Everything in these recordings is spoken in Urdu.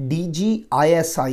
DGISI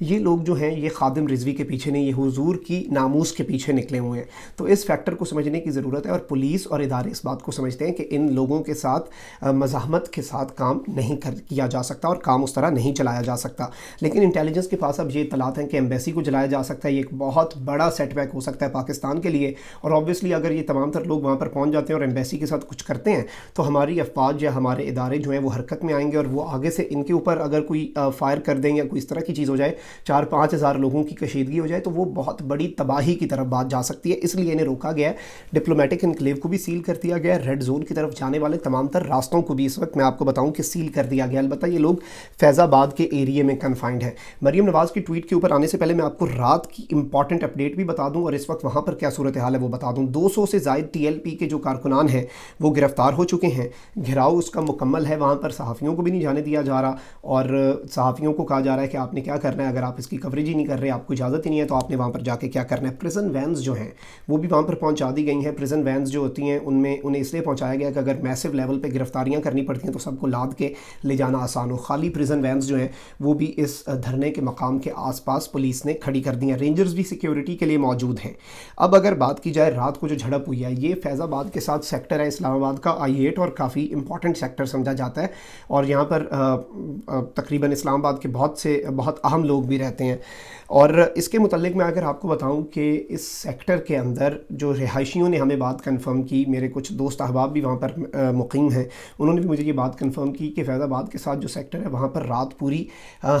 یہ لوگ جو ہیں یہ خادم رضوی کے پیچھے نہیں, یہ حضور کی ناموس کے پیچھے نکلے ہوئے ہیں. تو اس فیکٹر کو سمجھنے کی ضرورت ہے, اور پولیس اور ادارے اس بات کو سمجھتے ہیں کہ ان لوگوں کے ساتھ مزاحمت کے ساتھ کام نہیں کیا جا سکتا اور کام اس طرح نہیں چلایا جا سکتا. لیکن انٹیلیجنس کے پاس اب یہ اطلاعات ہیں کہ ایمبیسی کو جلایا جا سکتا ہے. یہ ایک بہت بڑا سیٹ بیک ہو سکتا ہے پاکستان کے لیے, اور آبویسلی اگر یہ تمام تر لوگ وہاں پر پہنچ جاتے ہیں اور ایمبیسی کے ساتھ کچھ کرتے ہیں تو ہماری افواج یا ہمارے ادارے جو ہیں وہ حرکت میں آئیں گے, اور وہ آگے سے ان کے اوپر اگر کوئی فائر کر دیں یا کوئی اس طرح کی چیز ہو جائے, 4-5 ہزار لوگوں کی کشیدگی ہو جائے, تو وہ بہت بڑی تباہی کی طرف بات جا سکتی ہے. اس لیے انہیں روکا گیا ہے. ڈپلومیٹک انکلیو کو بھی سیل کر دیا گیا ہے. ریڈ زون کی طرف جانے والے تمام تر راستوں کو بھی اس وقت میں آپ کو بتاؤں کہ سیل کر دیا گیا. البتہ یہ لوگ فیض آباد کے ایریے میں کنفائنڈ ہیں. مریم نواز کی ٹویٹ کے اوپر آنے سے پہلے میں آپ کو رات کی امپورٹنٹ اپڈیٹ بھی بتا دوں, اور اس وقت وہاں پر کیا صورتحال ہے وہ بتا دوں. 200 سے زائد TLP کے جو کارکنان ہیں وہ گرفتار ہو چکے ہیں. گھراؤ اس کا مکمل ہے. وہاں پر صحافیوں کو بھی نہیں جانے دیا جا رہا, اور صحافیوں کو کہا جا رہا ہے کہ آپ نے کیا کرنا ہے, اگر آپ اس کی کوریج ہی نہیں کر رہے, آپ کو اجازت ہی نہیں ہے, تو آپ نے وہاں پر جا کے کیا کرنا ہے. پریزن وینز جو ہیں وہ بھی وہاں پر پہنچا دی گئی ہیں. پریزن وینز جو ہوتی ہیں انہیں اس لیے پہنچایا گیا کہ اگر میسو لیول پہ گرفتاریاں کرنی پڑتی ہیں تو سب کو لاد کے لے جانا آسان ہو. خالی پریزن وینز جو ہیں وہ بھی اس دھرنے کے مقام کے آس پاس پولیس نے کھڑی کر دی ہیں. رینجرز بھی سیکیورٹی کے لیے موجود ہیں. اب اگر بات کی جائے رات کو جو جھڑپ ہوئی ہے, یہ فیض آباد کے ساتھ سیکٹر ہے اسلام آباد کا I-8, اور کافی امپورٹنٹ سیکٹر سمجھا جاتا ہے, اور یہاں پر تقریباً اسلام آباد کے بہت اہم لوگ بھی رہتے ہیں. اور اس کے متعلق میں اگر آپ کو بتاؤں کہ اس سیکٹر کے اندر جو رہائشیوں نے ہمیں بات کنفرم کی, میرے کچھ دوست احباب بھی وہاں پر مقیم ہیں, انہوں نے بھی مجھے یہ بات کنفرم کی کہ فیض آباد کے ساتھ جو سیکٹر ہے وہاں پر رات پوری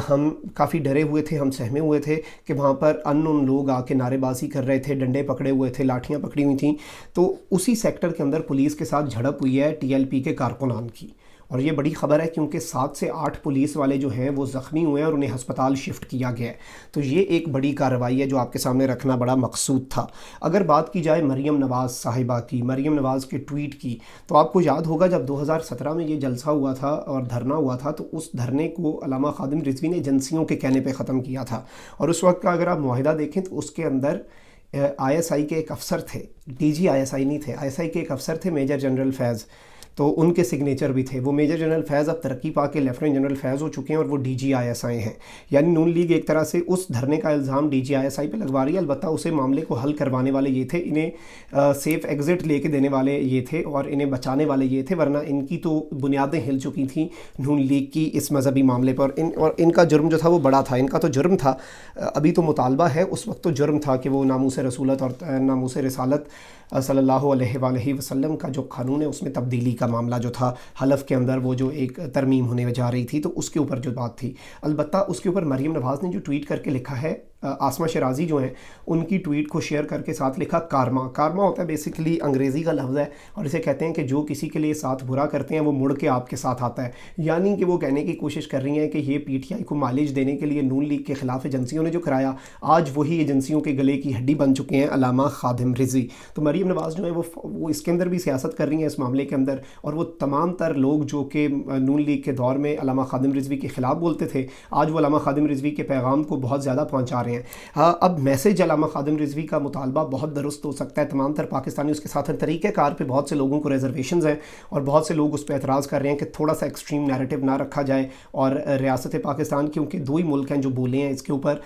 ہم کافی ڈرے ہوئے تھے, ہم سہمے ہوئے تھے کہ وہاں پر ان لوگ آ کے نعرے بازی کر رہے تھے, ڈنڈے پکڑے ہوئے تھے, لاٹھیاں پکڑی ہوئی تھیں. تو اسی سیکٹر کے اندر پولیس کے ساتھ جھڑپ ہوئی ہے TLP کے کارکنان کی, اور یہ بڑی خبر ہے کیونکہ 7 سے 8 پولیس والے جو ہیں وہ زخمی ہوئے ہیں اور انہیں ہسپتال شفٹ کیا گیا ہے. تو یہ ایک بڑی کارروائی ہے جو آپ کے سامنے رکھنا بڑا مقصود تھا. اگر بات کی جائے مریم نواز صاحبہ کی, مریم نواز کے ٹویٹ کی, تو آپ کو یاد ہوگا جب 2017 میں یہ جلسہ ہوا تھا اور دھرنا ہوا تھا, تو اس دھرنے کو علامہ خادم رضوی نے ایجنسیوں کے کہنے پہ ختم کیا تھا. اور اس وقت کا اگر آپ معاہدہ دیکھیں تو اس کے اندر ISI کے ایک افسر تھے, DG ISI نہیں تھے, ISI کے ایک افسر تھے میجر جنرل فیض, تو ان کے سگنیچر بھی تھے. وہ میجر جنرل فیض اب ترقی پا کے لیفٹیننٹ جنرل فیض ہو چکے ہیں, اور وہ DG ISI ہیں. یعنی نون لیگ ایک طرح سے اس دھرنے کا الزام DG ISI پہ لگوا رہی ہے. البتہ اسے معاملے کو حل کروانے والے یہ تھے, انہیں سیف ایگزٹ لے کے دینے والے یہ تھے, اور انہیں بچانے والے یہ تھے, ورنہ ان کی تو بنیادیں ہل چکی تھیں نون لیگ کی اس مذہبی معاملے پر. اور ان کا جرم جو تھا وہ بڑا تھا. ان کا تو جرم تھا, ابھی تو مطالبہ ہے, اس وقت تو جرم تھا کہ وہ ناموس رسولت اور ناموس رسالت صلی اللہ علیہ وآلہ وسلم کا جو قانون ہے اس میں تبدیلی کا معاملہ جو تھا, حلف کے اندر وہ جو ایک ترمیم ہونے جا رہی تھی, تو اس کے اوپر جو بات تھی. البتہ اس کے اوپر مریم نواز نے جو ٹویٹ کر کے لکھا ہے, آسمہ شرازی جو ہیں ان کی ٹویٹ کو شیئر کر کے ساتھ لکھا کارما. کارما ہوتا ہے بیسیکلی انگریزی کا لفظ ہے, اور اسے کہتے ہیں کہ جو کسی کے لیے ساتھ برا کرتے ہیں وہ مڑ کے آپ کے ساتھ آتا ہے. یعنی کہ وہ کہنے کی کوشش کر رہی ہیں کہ یہ PTI کو مائلیج دینے کے لیے نون لیگ کے خلاف ایجنسیوں نے جو کرایا, آج وہی ایجنسیوں کے گلے کی ہڈی بن چکے ہیں علامہ خادم رضوی. تو مریم نواز جو ہے وہ اس کے اندر بھی سیاست کر رہی ہیں اس معاملے کے اندر, اور وہ تمام تر لوگ جو کہ نون لیگ کے دور میں علامہ خادم رضوی کے خلاف بولتے تھے, آج وہ علامہ خادم رضوی کے پیغام کو بہت زیادہ پہنچا رہے ہیں. ہاں, اب میسج علامہ خادم رضوی کا مطالبہ بہت درست ہو سکتا ہے, تمام تر پاکستانی اس کے ساتھ ہیں. طریقہ کار پہ بہت سے لوگوں کو ریزرویشنز ہیں, اور بہت سے لوگ اس پہ اعتراض کر رہے ہیں کہ تھوڑا سا ایکسٹریم نیریٹو نہ رکھا جائے, اور ریاست پاکستان, کیونکہ 2 ہی ملک ہیں جو بولے ہیں اس کے اوپر,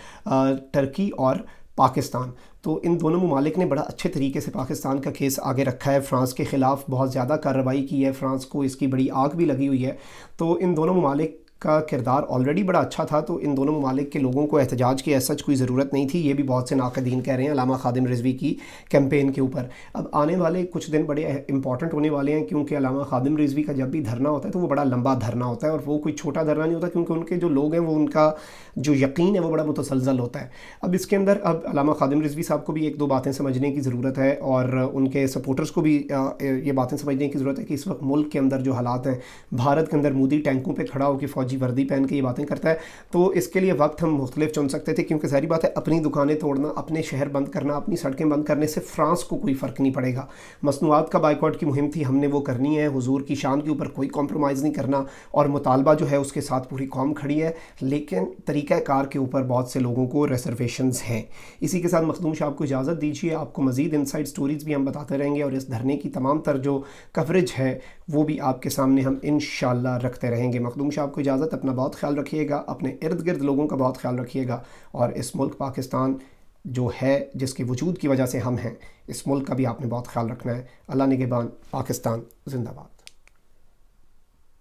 ترکی اور پاکستان. تو ان دونوں ممالک نے بڑا اچھے طریقے سے پاکستان کا کیس آگے رکھا ہے. فرانس کے خلاف بہت زیادہ کارروائی کی ہے, فرانس کو اس کی بڑی آگ بھی لگی ہوئی ہے. تو ان دونوں ممالک کا کردار آلریڈی بڑا اچھا تھا, تو ان دونوں ممالک کے لوگوں کو احتجاج کی ایسا کوئی ضرورت نہیں تھی. یہ بھی بہت سے ناقدین کہہ رہے ہیں علامہ خادم رضوی کی کیمپین کے اوپر. اب آنے والے کچھ دن بڑے امپورٹنٹ ہونے والے ہیں, کیونکہ علامہ خادم رضوی کا جب بھی دھرنا ہوتا ہے تو وہ بڑا لمبا دھرنا ہوتا ہے, اور وہ کوئی چھوٹا دھرنا نہیں ہوتا, کیونکہ ان کے جو لوگ ہیں وہ ان کا جو یقین ہے وہ بڑا متسلسل ہوتا ہے. اب اس کے اندر اب علامہ خادم رضوی صاحب کو بھی 1-2 باتیں سمجھنے کی ضرورت ہے, اور ان کے سپورٹرز کو بھی یہ باتیں سمجھنے کی ضرورت ہے کہ اس وقت ملک کے اندر جو حالات ہیں, بھارت کے اندر مودی ٹینکوں پہ کھڑا ہو کے فوجی وردی پہن کے باتیں کرتا ہے, تو اس کے لیے وقت ہم مختلف چن سکتے تھے, کیونکہ ظاہری بات ہے اپنی دکانیں توڑنا, اپنے شہر بند کرنا, اپنی سڑکیں بند کرنے سے فرانس کو کوئی فرق نہیں پڑے گا. مصنوعات کا بائیکاٹ کی مہم تھی, ہم نے وہ کرنی ہے, حضور کی شان کے اوپر کوئی کمپرومائز نہیں کرنا, اور مطالبہ جو ہے اس کے ساتھ پوری قوم کھڑی ہے, لیکن طریقہ کار کے اوپر بہت سے لوگوں کو ریزرویشنز ہیں. اسی کے ساتھ مخدوم شاہ آپ کو اجازت دیجیے, آپ کو مزید انسائیڈ سٹوریز بھی ہم بتاتے رہیں گے, اور اس دھرنے کی تمام تر جو کوریج ہے وہ بھی آپ کے سامنے ہم انشاءاللہ رکھتے رہیں گے. مخدوم شاہ آپ کو اجازت اجازت، اپنا بہت خیال رکھیے گا، اپنے ارد گرد لوگوں کا بہت خیال رکھیے گا، اور اس ملک پاکستان جو ہے، جس کے وجود کی وجہ سے ہم ہیں، اس ملک کا بھی آپ نے بہت خیال رکھنا ہے۔ اللہ نگہبان۔ پاکستان زندہ باد۔